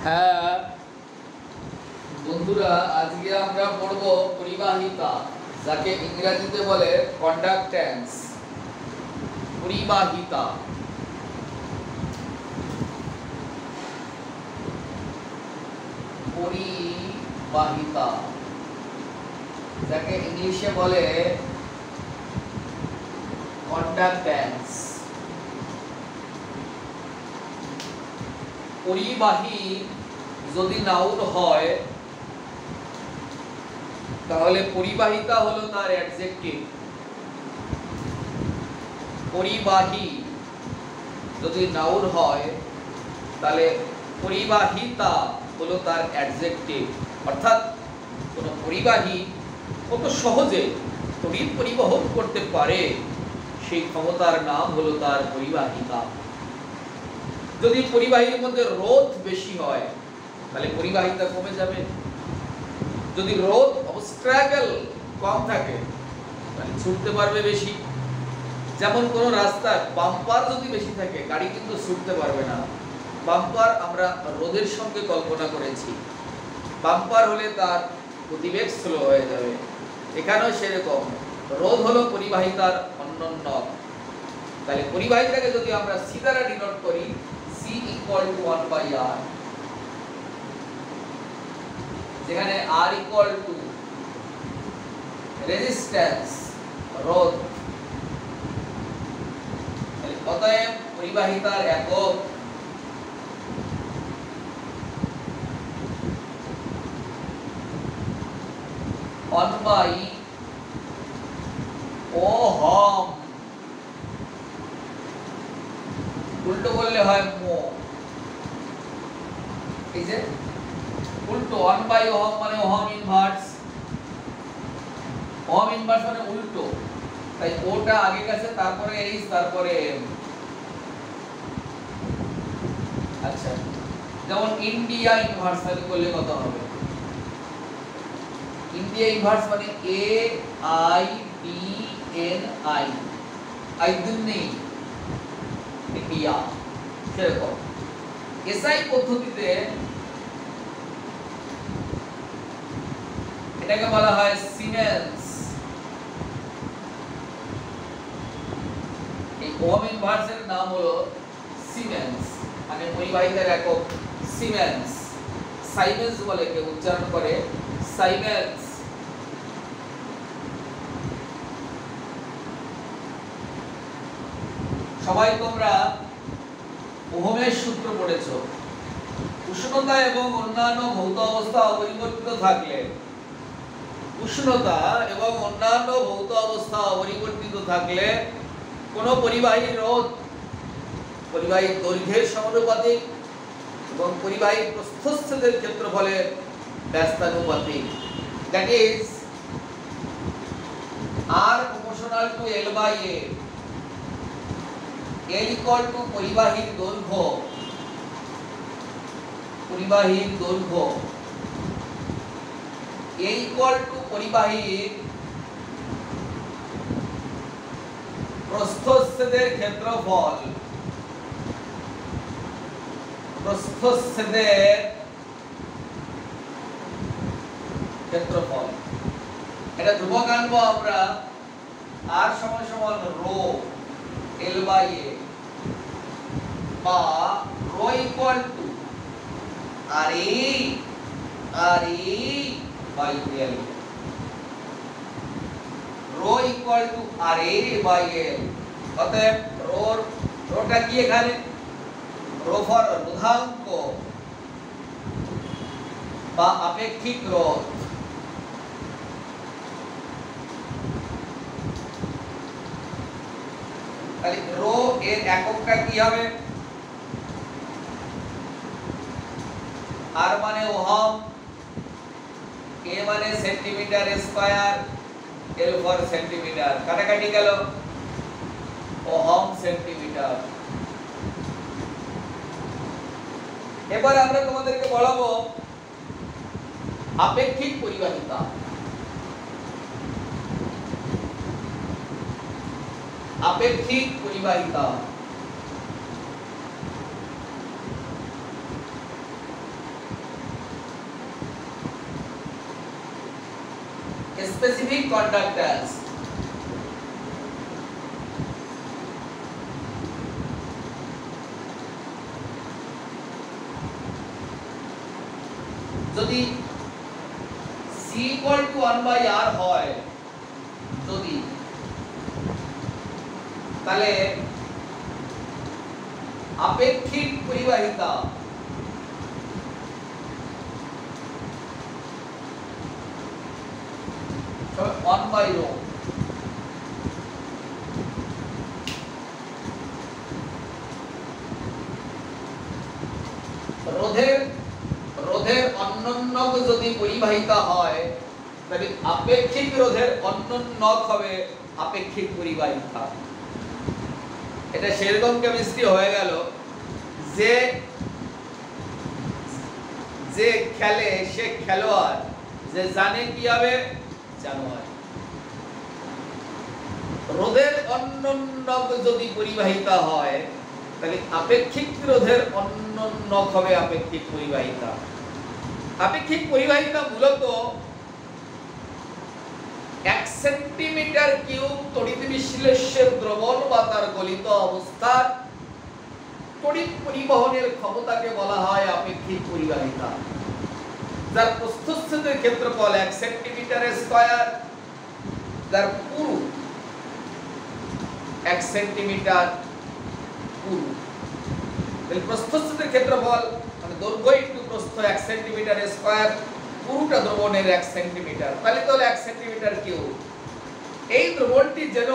হ্যাঁ বন্ধুরা, আজকে আমরা পড়ব পরিবাহিতা, যাকে ইংরেজিতে বলে কন্ডাক্ট্যান্স। পরিবাহিতা পরিবাহিতা যাকে ইংলিশে বলে কন্ডাক্ট্যান্স। পরিবাহী যদি নাউন হয় তাহলে পরিবাহিতা হলো তার অ্যাডজেক্টিভ। পরিবাহী যদি নাউন হয় তাহলে পরিবাহিতা হলো তার অ্যাডজেক্টিভ। অর্থাৎ কোন পরিবাহী কত সহজে তড়িৎ পরিবহন করতে পারে সেই ক্ষমতার নাম হলো তার পরিবাহিতা। যদি পরিবাহীর মধ্যে রোধ বেশি হয় তাহলে পরিবাহিতা কমে যাবে। যদি রোধ অবস্ট্রাগল কম থাকে তাহলে ছুটতে পারবে বেশি। যেমন কোন রাস্তায় বাম্পার যদি বেশি থাকে গাড়ি কিন্তু ছুটতে পারবে না। বাম্পার আমরা রোধের সঙ্গে কল্পনা করেছি, বাম্পার হলে তার গতিবেগ স্লো হয়ে যাবে। এখানেও সেরকম রোধ হলো পরিবাহিতার অন্যান্য। তাহলে পরিবাহিতাকে যদি আমরা সি দ্বারা ডিনোট করি, C = 1/R, যেখানে R = রেজিস্ট্যান্স, রোধ। অতএব পরিবাহিতার একক ওহম, উল্টো করলে হয় মো। এই যে উল্টো 1/ওহম মানে ওহম ইনভার্স, ওহম ইনভার্স মানে উল্টো, তাই ওটা আগে গেছে তারপরে এইচ তারপরে এম। আচ্ছা, যেমন ইন্ডিয়া ইনভার্স তাহলে করলে কত হবে? ইন্ডিয়া ইনভার্স মানে AIDNI, আই দিন নেই ইন্ডিয়া। সেরকম এসআই পদ্ধতিতে এটাকে বলা হয় সিমেন্স। এই ওহম ইনভার্সের নাম হলো সিমেন্স, মানে পরিবাহিতার একক সিমেন্স। সাইমেন্স বলে কেউ উচ্চারণ করে, সাইমেন্স। সবাই তোমরা ওহমের সূত্র পড়েছো। উষ্ণতা এবং অন্যান্য ভৌত অবস্থা অপরিবর্তিত থাকলে, উষ্ণতা এবং অন্যান্য ভৌত অবস্থা অপরিবর্তিত থাকলে কোন পরিবাহীর রোধ পরিবাহীর দৈর্ঘ্যের সমানুপাতিক এবং পরিবাহীর প্রস্থচ্ছেদের ক্ষেত্রফলের ব্যস্তানুপাতিক। That is R proportional to L/A, L = পরিবাহীর দৈর্ঘ্য, পরিবাহীর দৈর্ঘ্য, A = পরিবাহীর প্রস্থচ্ছেদের ক্ষেত্রফল, প্রস্থচ্ছেদের ক্ষেত্রফল। এটা ধ্রুবক আনবো আমরা, R = রো L/A, বা রো = RA/L, রো = RA/L। অতএব রোটা কি এখানে? রো ফর রোধাঙ্ক বা আপেক্ষিক রোধ। তাহলে রো এর এককটা কি হবে? R মানে ওহম, A মানে centimetre square, L for centimetre. কাটাকাটি গেল, ওহম সেন্টিমিটার। এবার আমরা তোমাদেরকে বলাবো আপেক্ষিক পরিবাহিতা। আপেক্ষিক পরিবাহিতা স্পেসিফিক কন্ডাক্ট্যান্স। যদি C equal to 1/r হয়, যদি, তাহলে আপেক্ষিক পরিবাহিতা সব 1/ρ। রোধের অন্যন্যক যদি পরিবাহিতা হয়, তাহলে আপেক্ষিক রোধের অন্যন্যক হবে আপেক্ষিক পরিবাহিতা। এটা সেরকম কেমিস্ট্রি হয়ে গেল যে যে খেলে সে খেলোয়াড়, যে জানে কি হবে জানোয়ার। রোধের অন্যন্যক যদি পরিবাহিতা হয়, তাহলে আপেক্ষিক রোধের অন্যন্যক হবে আপেক্ষিক পরিবাহিতা। আপেক্ষিক পরিবাহিতা মূলত 1 সেন্টিমিটার কিউব তড়িৎ বিশ্লেষ্যের দ্রবণ বা তার গলিত অবস্থার তড়িৎ পরিবহনের ক্ষমতাকে বলা হয় আপেক্ষিক পরিবাহিতা, যার প্রস্থচ্ছেদের ক্ষেত্রফল 1 সেন্টিমিটার স্কয়ার, যার পুরু 1 সেন্টিমিটার পুরু। তাহলে প্রস্থচ্ছেদের ক্ষেত্রফল মানে দৈর্ঘ্য ইনটু প্রস্থ 1 সেন্টিমিটার স্কয়ার, পুরুটা দ্রবণের 1 সেন্টিমিটার, তাহলে তো 1 সেন্টিমিটার কিউব। এই দ্রবণটি যেন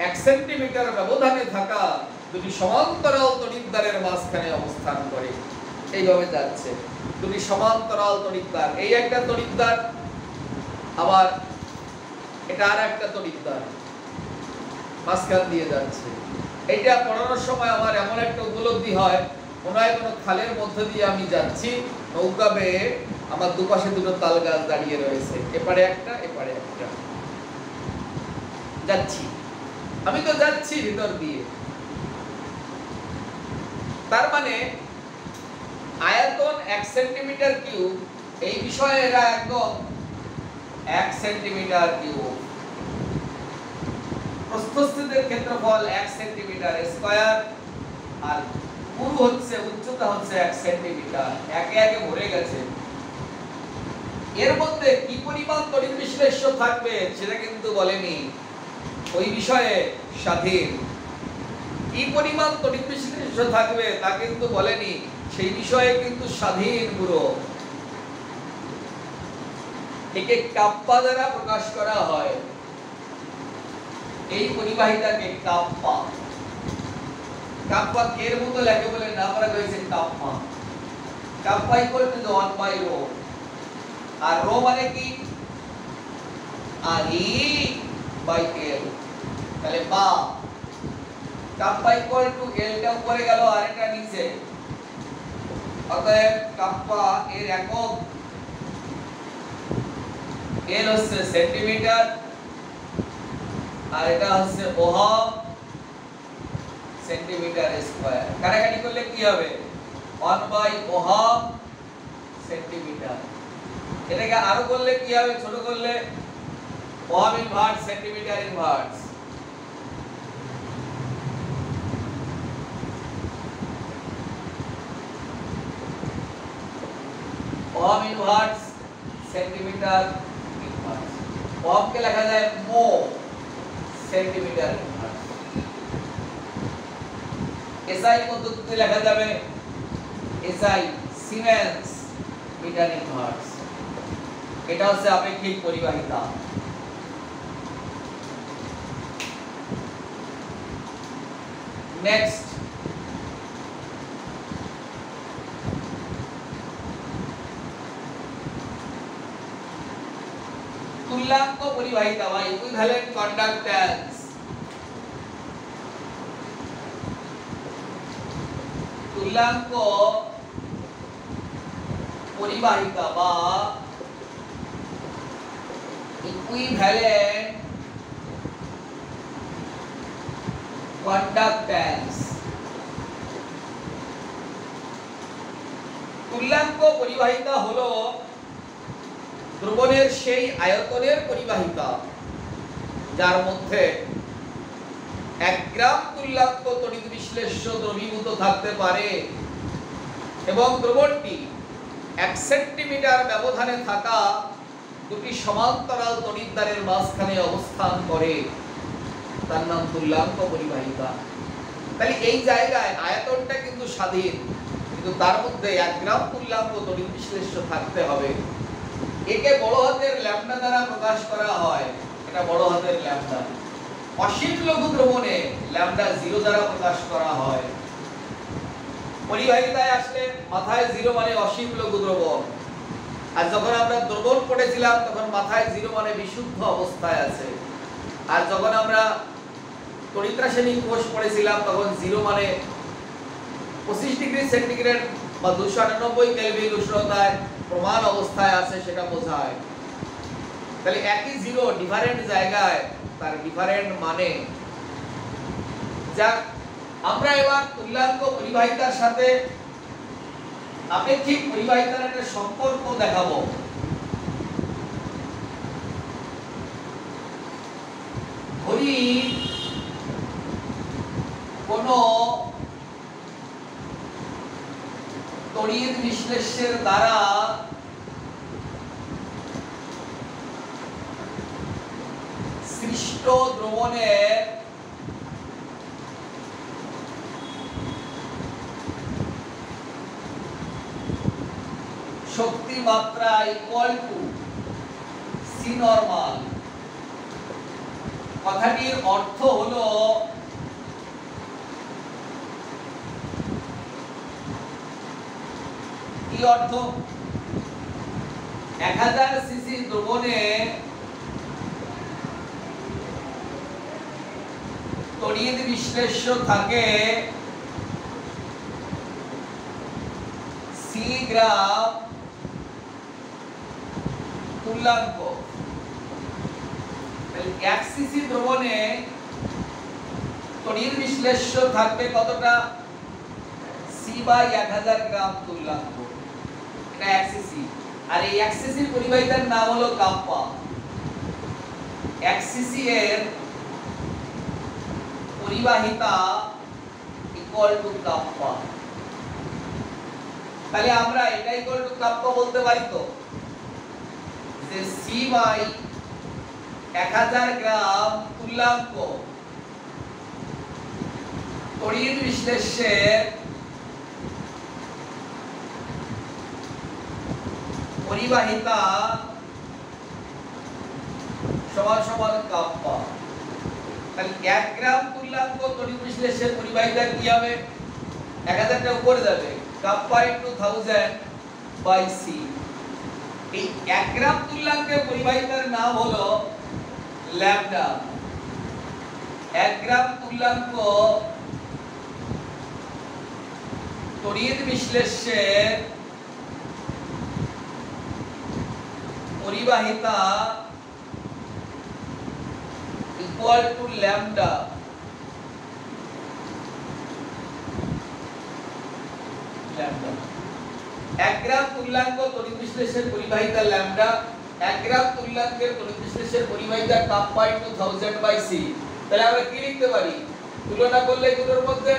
1 সেন্টিমিটার ব্যবধানে থাকা দুটি সমান্তরাল তড়িৎদ্বারের মাঝখানে অবস্থান করে। এইভাবে যাচ্ছে দুটি সমান্তরাল তড়িৎদ্বার, এই একটা তড়িৎদ্বার, আবার এটা আর একটা তড়িৎদ্বার মাঝখান দিয়ে যাচ্ছে। এইটা পড়ানোর সময় আমার এমন একটা উপলব্ধি হয়, মনে হয় কোনো খালের মধ্য দিয়ে আমি যাচ্ছি, নৌকা বেয়ে, আমার দুপাশে দুটো তাল গাছ দাঁড়িয়ে রয়েছে, এপারে একটা এপারে একটা, যাচ্ছি, আমি তো যাচ্ছি ভিতর দিয়ে। তার মানে আয়তন 1 সেন্টিমিটার কিউব, এই বিষয়ে এরা একদম 1 সেন্টিমিটার কিউব। প্রস্থচ্ছেদের ক্ষেত্রফল 1 সেন্টিমিটার স্কয়ার, আর পুরু হচ্ছে উচ্চতা হচ্ছে 1 সেন্টিমিটার, একে একে ভরে গেছে। এর মধ্যে কি পরিমাণ তড়িৎ বিশ্লেষ্য থাকবে সেটা কিন্তু বলেনি, ওই বিষয়ে স্বাধীন। কি পরিমাণ তড়িৎ বিশ্লেষ্য থাকবে তা কিন্তু বলেনি, সেই বিষয়ে কিন্তু স্বাধীন পুরো। একে কাপ্পা দ্বারা প্রকাশ করা হয়, এই পরিবাহিতাকে কাপ্পা। কাপ্পা কের মতো লেখে বলে নাম রাখা হয়েছে কাপ্পা। কাপ্পা ইকুয়াল টু 1/ρ, আর রো মানে কি, আর ই বাই এল, তাহলে বা কাপ্পা ইকুয়াল টু এল টা উপরে গেল আর এটা নিচে, অতএব কাপ্পা এর একক এল হচ্ছে সেন্টিমিটার, আর এটা হচ্ছে ওহম সেন্টিমিটার স্কয়ার। কাটাকাটি করলে কি হবে, 1/ওহম সেন্টিমিটার। এটাকে আরো করলে কি হবে, ছোট করলে ohm inverse centimetre inverse. Ohm inverse centimetre inverse. Ohm কে লেখা যায় মো সেন্টিমিটার ইনভার্স। এসআই পদ্ধতিতে লেখা যাবে এসআই সিমেন্স মিটার ইনভার্স। এটা হচ্ছে আপেক্ষিক পরিবাহিতা। নেক্সট, তুল্যাঙ্ক পরিবাহিতা বা ইকুইভ্যালেন্ট কন্ডাক্ট্যান্স। তুল্যাঙ্ক পরিবাহিতা বা ইকুইভ্যালেন্ট কন্ডাক্ট্যান্স। তুল্যাঙ্ক পরিবাহিতা হলো দ্রবণের সেই আয়তনের পরিবাহিতা যার মধ্যে 1 গ্রাম তুল্যাঙ্ক তড়িৎ বিশ্লেষ্য দ্রবীভূত থাকতে পারে এবং দ্রবণটি 1 সেন্টিমিটার ব্যবধানে থাকা দুটি সমান্তরাল তড়িৎদ্বারের মাঝখানে অবস্থান করে, তার নাম তুল্যাঙ্ক পরিবাহিতা। তাহলে এই জায়গায় আয়তনটা কিন্তু স্বাধীন, কিন্তু তার মধ্যে 1 গ্রাম তুল্যাঙ্ক তড়িৎ বিশ্লেষ্য থাকতে হবে। একে বড় হাতের ল্যামডা দ্বারা প্রকাশ করা হয়, এটা বড় হাতের ল্যামডা। অসীম লঘু দ্রবণে ল্যামডা 0 দ্বারা প্রকাশ করা হয়। পরিবাহিতায় আসলে মাথায় 0 মানে অসীম লঘু দ্রবণ, আর যখন আমরা দ্রবণ পড়েছিলাম তখন মাথায় 0 মানে বিশুদ্ধ অবস্থায় আছে, আর যখন আমরা তড়িৎ রাসায়নিক কোষ পড়েছিলাম তখন 0 মানে 25 ডিগ্রি সেন্টিগ্রেড বা 298 কেলভিন উষ্ণতায় প্রমাণ অবস্থায় আছে, সেটা বোঝায়। তাহলে একই 0 ডিফারেন্ট জায়গায় তার ডিফারেন্ট মানে। যাক, আমরা এবার তুল্যাঙ্ক পরিবাহিতার সাথে আপেক্ষিক পরিবাহিতার একটা সম্পর্ক দেখাবো। ধরি কোন তড়িৎ বিশ্লেষ্যের দ্বারা সৃষ্ট দ্রবণের শক্তি মাত্রা ইকুয়াল টু সি নরমাল। কথাটির অর্থ হলো কি অর্থ? 1000 সিসি দ্রবণে তড়িৎ বিশ্লেষ্য থাকে সি গ্রাম তুল্যাঙ্ক। 1 সিসি দ্রবণে তড়িৎ বিশ্লেষ্য থাকবে কতটা? সি বাই 1000 গ্রাম তুল্যাঙ্ক। এটা 1 সিসি, আর এই 1 সিসির পরিবাহিতার নাম হলো কাপ্পা। 1 সিসি এর পরিবাহিতা ইকুয়াল টু কাপ্পা। তাহলে আমরা এটা ইকুয়াল টু কাপ্পা বলতে পারি তো, যে সি বাই 1000 গ্রাম তুল্যাঙ্ক তড়িৎ বিশ্লেষ্যের পরিবাহিতা সমান সমান কাপ্পা। তাহলে 1 গ্রাম তুল্যাঙ্ক তড়িৎ বিশ্লেষ্যের পরিবাহিতা কি হবে? 1000 টা উপরে যাবে, কাপ্পা ইনটু 1000 বাই সি। এই 1 গ্রাম তুল্যাঙ্কের পরিবাহিতার নাম হলো ল্যামডা। 1 গ্রাম তুল্যাঙ্ক তড়িৎ বিশ্লেষ্যের পরিবাহিতা ইকুয়াল টু ল্যামডা। ল্যামডা 1 গ্রাম তুল্যাঙ্ক তড়িৎ বিশ্লেষ্যের পরিবাহিতা ল্যামডা, 1 গ্রাম তুল্যাঙ্কের তড়িৎ বিশ্লেষ্যের পরিবাহিতা কাপ্পা ইনটু 1000 বাই সি। তাহলে আমরা কি লিখতে পারি? তুলনা করলে দুটোর মধ্যে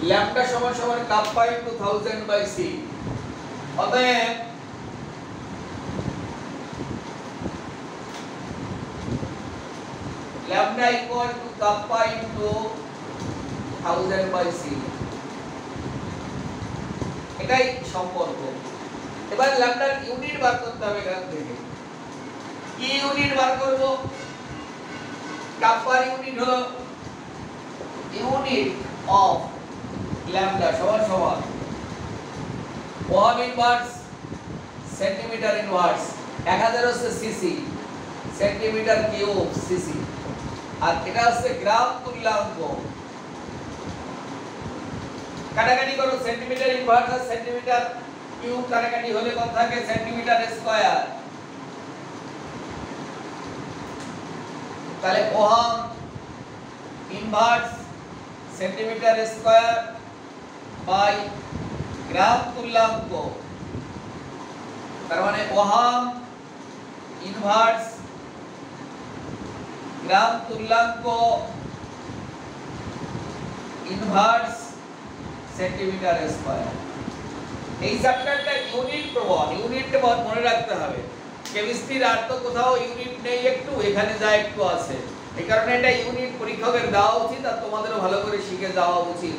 ল্যামডা সমান সমান কাপ্পা ইনটু 1000 বাই সি। অতএব lambda equal to kappa into 1000 by C. এটাই সম্পর্ক। এবার ল্যামডার ইউনিট বার করতে হবে এখান থেকে। কি ইউনিট বার করব? কাপ্পার ইউনিট হলো ইউনিট অফ ল্যামডা সমান সমান ওহম ইনভার্স সেন্টিমিটার ইনভার্স। 1000 হচ্ছে সিসি, সেন্টিমিটার কিউব সিসি, আর এটা হচ্ছে গ্রাম তুল্যাঙ্ক। কাটাকাটি করো, সেন্টিমিটার ইনভার্স আর সেন্টিমিটার কিউব কাটাকাটি হলে কত থাকে? Centimetre square. তাহলে ohm inverse centimetre square by gram তুল্যাঙ্ক, তার মানে ওহম ইনভার্স গ্রাম তুল্যাঙ্ক ইনভার্স সেন্টিমিটার স্কয়ার। এই চ্যাপ্টারটা ইউনিট প্রবণ, ইউনিট মনে রাখতে হবে। কেমিস্ট্রির আর তো কোথাও ইউনিট নেই, একটু এখানে যা একটু আছে, এই কারণে এটা ইউনিট পরীক্ষকের দেওয়া উচিত আর তোমাদেরও ভালো করে শিখে যাওয়া উচিত।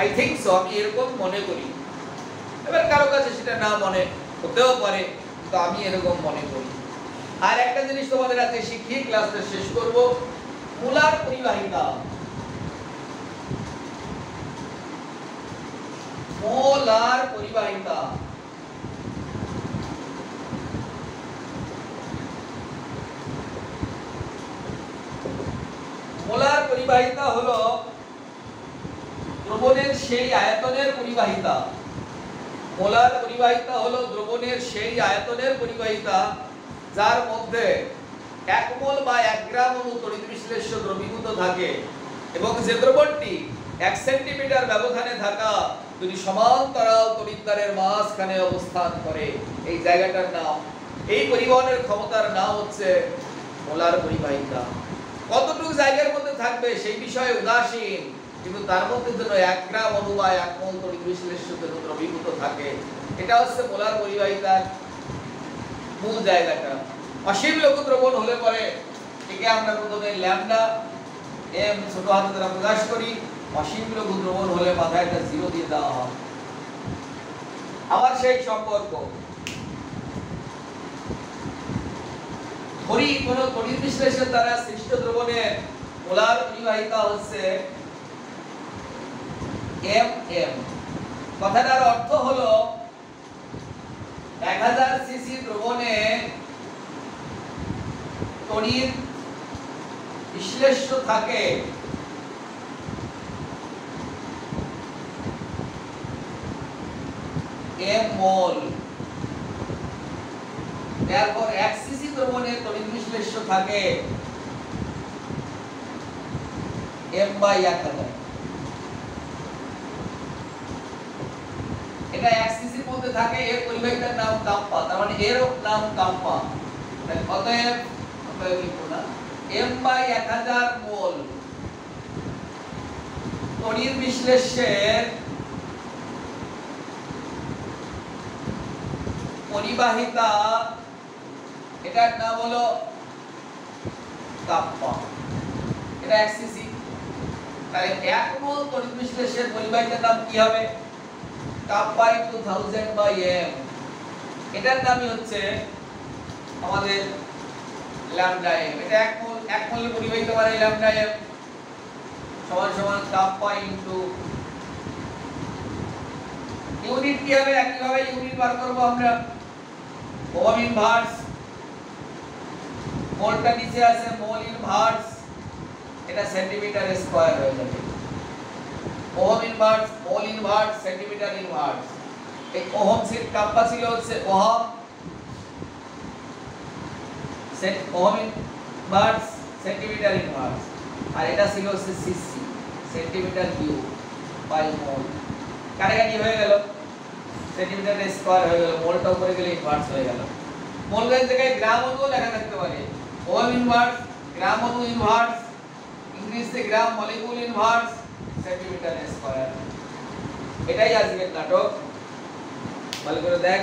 আই থিংক সো, আমি এরকম মনে করি। এবার কারো কাছে সেটা না মনে হতেও পারে, কিন্তু আমি এরকম মনে করি। আর একটা জিনিস তোমাদের আজকে শিখিয়ে ক্লাসটা শেষ করব, মোলার পরিবাহিতা। মোলার পরিবাহিতা মোলার পরিবাহিতা হলো দ্রবণের সেই আয়তনের পরিবাহিতা। মোলার পরিবাহিতা হলো দ্রবণের সেই আয়তনের পরিবাহিতা যার মধ্যে 1 মোল বা 1 গ্রাম অণু তড়িৎ বিশ্লেষ্য দ্রবীভূত থাকে এবং যে দ্রবণটি 1 সেন্টিমিটার ব্যবধানে থাকা দুটি সমান্তরাল তড়িৎদ্বারের মাঝখানে অবস্থান করে, এই জায়গাটার নাম, এই পরিবহনের ক্ষমতার নাম হচ্ছে মোলার পরিবাহিতা। কতটুকু জায়গার মধ্যে থাকবে সেই বিষয়ে উদাসীন, কিন্তু তার মধ্যে যেন 1 গ্রাম অণু বা 1 মোল তড়িৎ বিশ্লেষ্য দ্রবীভূত থাকে, এটা হচ্ছে মোলার পরিবাহিতার মূল জায়গাটা। অসীম লঘু দ্রবণ হলে পরে একে আমরা প্রথমে ল্যামডা এম ছোট হাতে দ্বারা প্রকাশ করি। অসীম লঘু দ্রবণ হলে মাথায় একটা 0 দিয়ে দেওয়া হয়। আবার সেই সম্পর্ক, কোন তড়িৎ বিশ্লেষণ দ্বারা সৃষ্ট দ্রবণের মোলার পরিবাহিতা হচ্ছে mm। কথাটার অর্থ হলো 1000 সিসি দ্রবণে তড়িৎ বিশ্লেষ্য থাকে m মোল। therefore 1 সিসি দ্রবণে তড়িৎ বিশ্লেষ্য থাকে m/1000। এটা 1 সিসির মধ্যে থাকে, এর পরিবাহিতার নাম কাম্পা, তার মানে এর নাম কাম্পা। অতএব লিখব না, m/1000 মোল তড়িৎ বিশ্লেষ্যের পরিবাহিতা, এটার নাম হলো কাম্পা। এটা 1 সিসি, তাহলে 1 মোল তড়িৎ বিশ্লেষ্যের পরিবাহিতার নাম কি হবে? কাম্পা * 1000/m। এটার নামই হচ্ছে আমাদের ল্যামডা m। এটা 1 মোলের পরিবাহিতা মানে ল্যামডা m সমান সমান কাম্পা * ইউনিট কি হবে? একইভাবে ইউনিট বার করব আমরা। ওহম ইনভার্স, মোলটা নিচে আছে, মোল ইনভার্স, এটা সেন্টিমিটার স্কয়ার হয়ে যাবে। Ohm inverse, mole inverse, centimetre inverse. এই ওহম সিট কাম্পা ছিল হচ্ছে ohm, ohm inverse, centimetre inverse, আর এটা ছিল হচ্ছে cc, centimetre cube by mole. কাটাকাটি হয়ে গেল, সেন্টিমিটার স্কয়ার হয়ে গেল, মোলটা উপরে গেলে ইনভার্স হয়ে গেল। মোলের জায়গায় গ্রাম অণু লেখা থাকতে পারে, ওহম ইনভার্স, গ্রাম অণু ইনভার্স, ইংরেজিতে গ্রাম মলিকুল ইনভার্স, সেন্টিমিটার স্কয়ার। এটাই আজকের নাটক। ভালো করে দেখ।